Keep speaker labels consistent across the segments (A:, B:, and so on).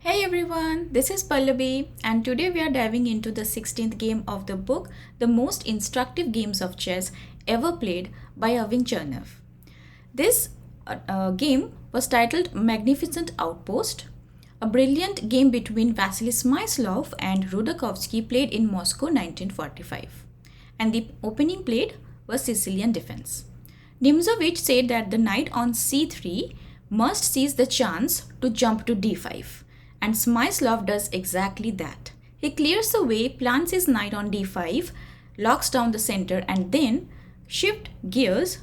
A: Hey everyone, this is Pallavi and today we are diving into the 16th game of the book, The Most Instructive Games of Chess Ever Played by Irving Chernev. This game was titled Magnificent Outpost, a brilliant game between Vasily Smyslov and Rudakovsky played in Moscow 1945. And the opening played was Sicilian Defense. Nimzovich said that the knight on c3 must seize the chance to jump to d5. And Smyslov does exactly that. He clears the way, plants his knight on d5, locks down the center, and then shift gears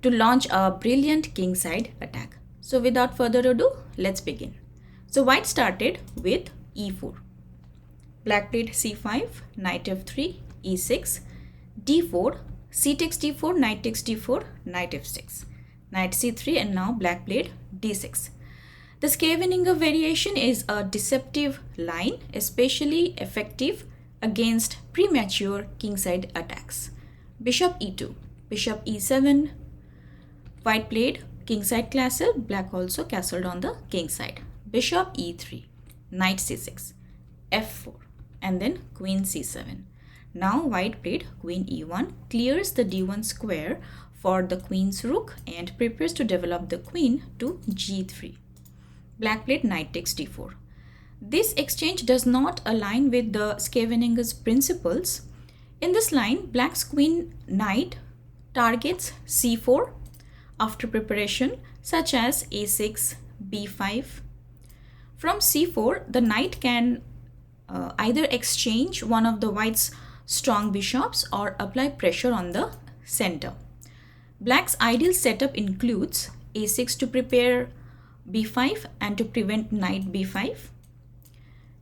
A: to launch a brilliant kingside attack. So without further ado, let's begin. So white started with e4. Black played c5, knight f3, e6, d4, c takes d4, knight takes d4, knight f6, knight c3, and now black played d6. The Scheveninger variation is a deceptive line, especially effective against premature kingside attacks. Bishop e2, bishop e7, white played kingside castle, black also castled on the king side. Bishop e3, knight c6, f4, and then queen c7. Now white played queen e1, clears the d1 square for the queen's rook and prepares to develop the queen to g3. Black played knight takes d4. This exchange does not align with the Scheveninger's principles. In this line, black's queen knight targets c4 after preparation such as a6, b5. From c4, the knight can either exchange one of the white's strong bishops or apply pressure on the center. Black's ideal setup includes a6 to prepare b5 and to prevent knight b5,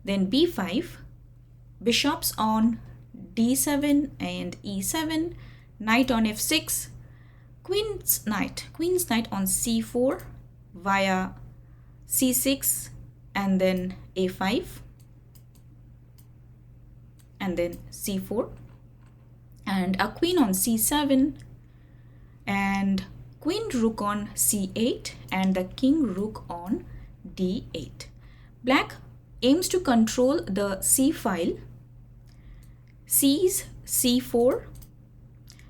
A: then b5, bishops on d7 and e7, knight on f6, queen's knight on c4 via c6 and then a5 and then c4, and a queen on c7 and queen rook on c8 and the king rook on d8. Black aims to control the c file, seize c4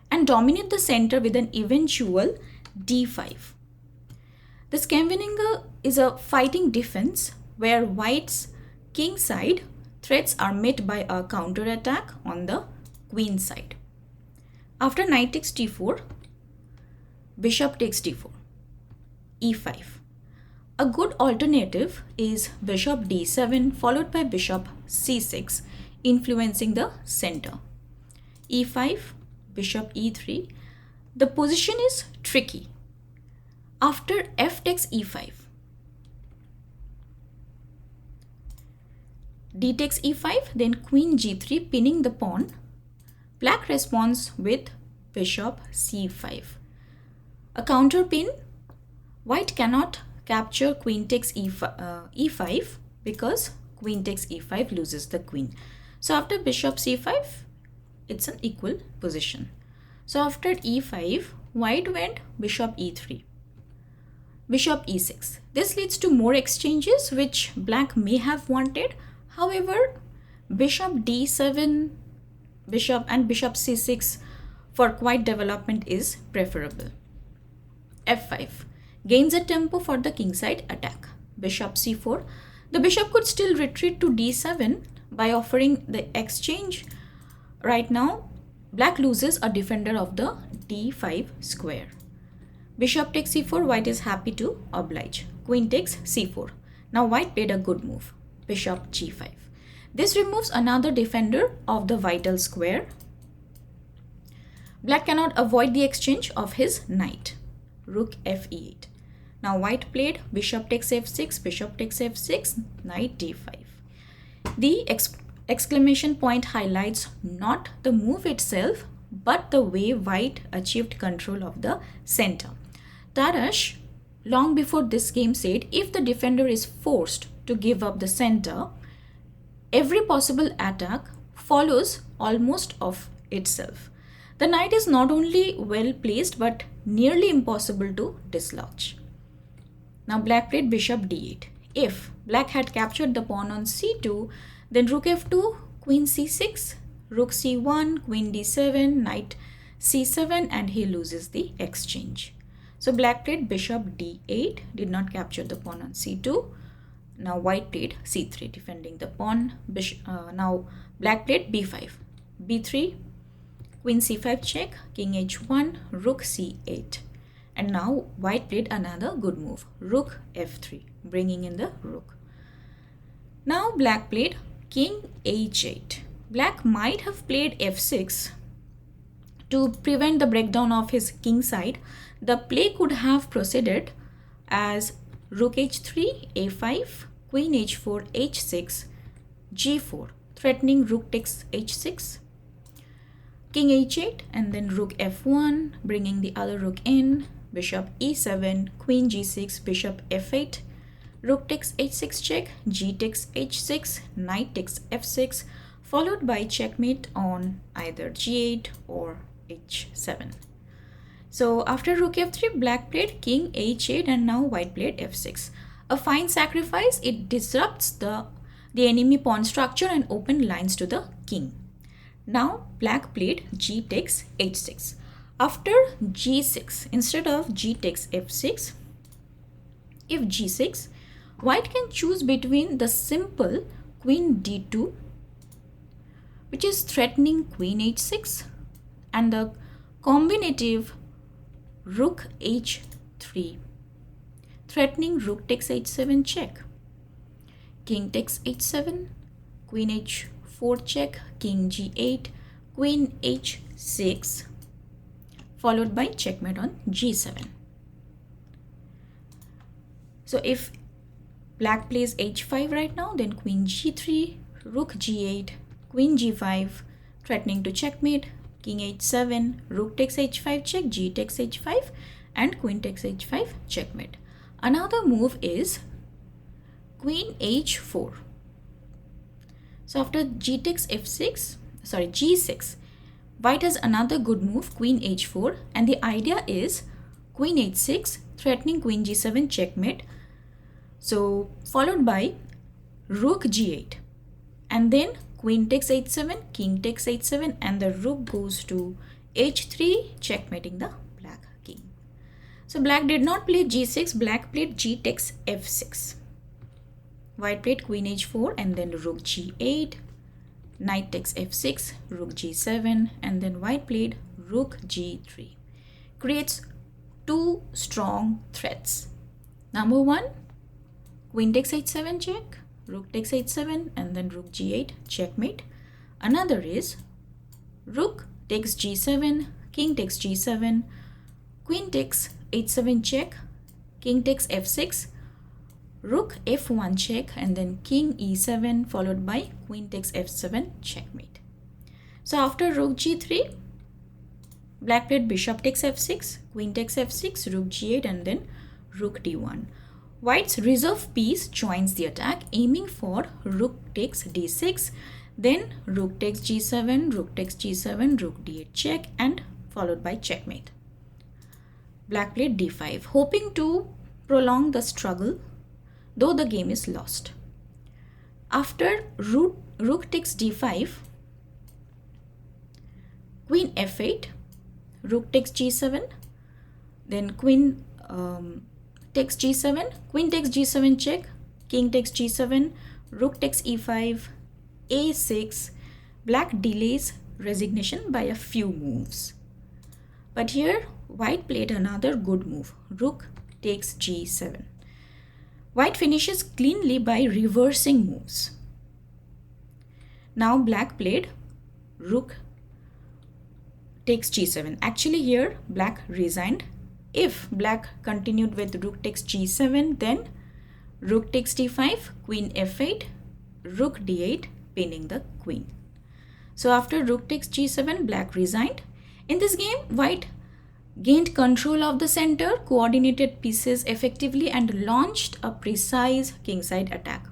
A: and dominate the center with an eventual d5. The Scheveninger is a fighting defense where white's king side threats are met by a counter attack on the queen side. After knight takes d4, bishop takes d4, e5. A good alternative is bishop d7 followed by bishop c6, influencing the center. e5, bishop e3. The position is tricky. After f takes e5, d takes e5, then queen g3 pinning the pawn. Black responds with bishop c5. A counter pin, white cannot capture queen takes e5 because queen takes e5 loses the queen. So after bishop c5, it's an equal position. So after e5, white went bishop e3, bishop e6. This leads to more exchanges which black may have wanted. However, bishop d7, bishop and bishop c6 for quiet development is preferable. f5 gains a tempo for the kingside attack. Bishop c4. The bishop could still retreat to d7 by offering the exchange. Right now, black loses a defender of the d5 square. Bishop takes c4. White is happy to oblige. Queen takes c4. Now white played a good move. Bishop g5. This removes another defender of the vital square. Black cannot avoid the exchange of his knight. Rook f8. Now white played bishop takes f6, bishop takes f6, knight d5. The exclamation point highlights not the move itself but the way white achieved control of the center. Tarash, long before this game, said if the defender is forced to give up the center, every possible attack follows almost of itself. The knight is not only well placed but nearly impossible to dislodge. Now black played bishop d8. If Black had captured the pawn on c2, then rook f2, queen c6, rook c1, queen d7, knight c7, and he loses the exchange. So black played bishop d8, did not capture the pawn on c2. Now white played c3, defending the pawn. Now black played b5, b3, queen c5 check, king h1, rook c8. And now white played another good move, rook f3, bringing in the rook. Now black played king h8. Black might have played f6 to prevent the breakdown of his king side. The play could have proceeded as rook h3, a5, queen h4, h6, g4, threatening rook takes h6, king h8, and then rook f1, bringing the other rook in, bishop e7, queen g6, bishop f8, rook takes h6 check, g takes h6, knight takes f6, followed by checkmate on either g8 or h7. So after rook f3, black played king h8 and now white played f6. A fine sacrifice. It disrupts the enemy pawn structure and open lines to the king. Now black played g takes h6. After g6, instead of g takes f6, if g6, white can choose between the simple queen d2, which is threatening queen h6, and the combinative rook h3, threatening rook takes h7 check, king takes h7, queen h4 check, king g8, queen h6, followed by checkmate on g7. So if black plays h5 right now, then queen g3, rook g8, queen g5, threatening to checkmate, king h7, rook takes h5 check, g takes h5, and queen takes h5 checkmate. Another move is queen h4. So after g takes g6, white has another good move, queen h4, and the idea is queen h6, threatening queen g7 checkmate. So followed by rook g8, and then queen takes h7, king takes h7, and the rook goes to h3, checkmating the black king. So black did not play g6, black played g takes f6. White played queen h4 and then rook g8, knight takes f6, rook g7, and then white played rook g3. Creates two strong threats. Number one, queen takes h7 check, rook takes h7, and then rook g8 checkmate. Another is rook takes g7, king takes g7, queen takes h7 check, king takes f6, rook f1 check, and then king e7, followed by queen takes f7 checkmate. So after rook g3, black played bishop takes f6, queen takes f6, rook g8, and then rook d1. White's reserve piece joins the attack, aiming for rook takes d6, then rook takes g7, rook takes g7, rook d8 check, and followed by checkmate. Black played d5, hoping to prolong the struggle, though the game is lost. After rook takes d5, queen f8, rook takes g7, then queen takes g7, queen takes g7 check, king takes g7, rook takes e5, a6. Black delays resignation by a few moves. But here white played another good move, rook takes g7. White finishes cleanly by reversing moves. Now black played rook takes g7. Actually here black resigned. If black continued with rook takes g7, then rook takes d5, queen f8, rook d8, pinning the queen. So after rook takes g7, black resigned. In this game, white gained control of the center, coordinated pieces effectively, and launched a precise kingside attack.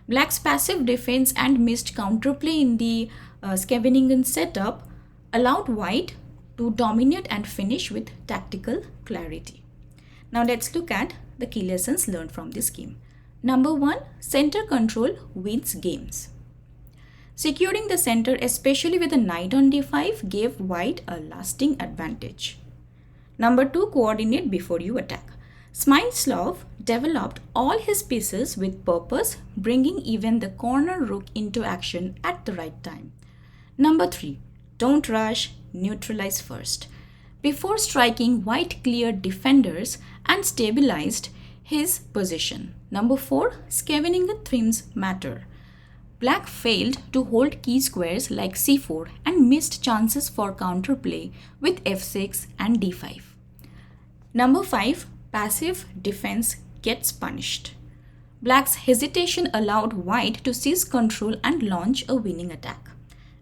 A: Black's passive defense and missed counterplay in the Scheveningen setup allowed white to dominate and finish with tactical clarity. Now let's look at the key lessons learned from this game. Number 1. Center control wins games. Securing the center, especially with a knight on d5, gave white a lasting advantage. Number 2. Coordinate before you attack. Smyslov developed all his pieces with purpose, bringing even the corner rook into action at the right time. Number 3. Don't rush, neutralize first. Before striking, white cleared defenders and stabilized his position. Number 4. Scavenging themes matter. Black failed to hold key squares like c4 and missed chances for counterplay with f6 and d5. Number 5. Passive defense gets punished. Black's hesitation allowed white to seize control and launch a winning attack.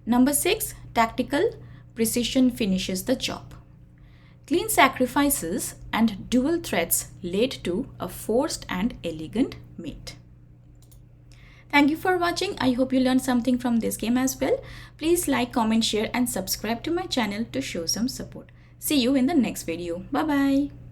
A: Number 6. Tactical precision finishes the job. Clean sacrifices and dual threats led to a forced and elegant mate. Thank you for watching. I hope you learned something from this game as well. Please like, comment, share and subscribe to my channel to show some support. See you in the next video. Bye bye.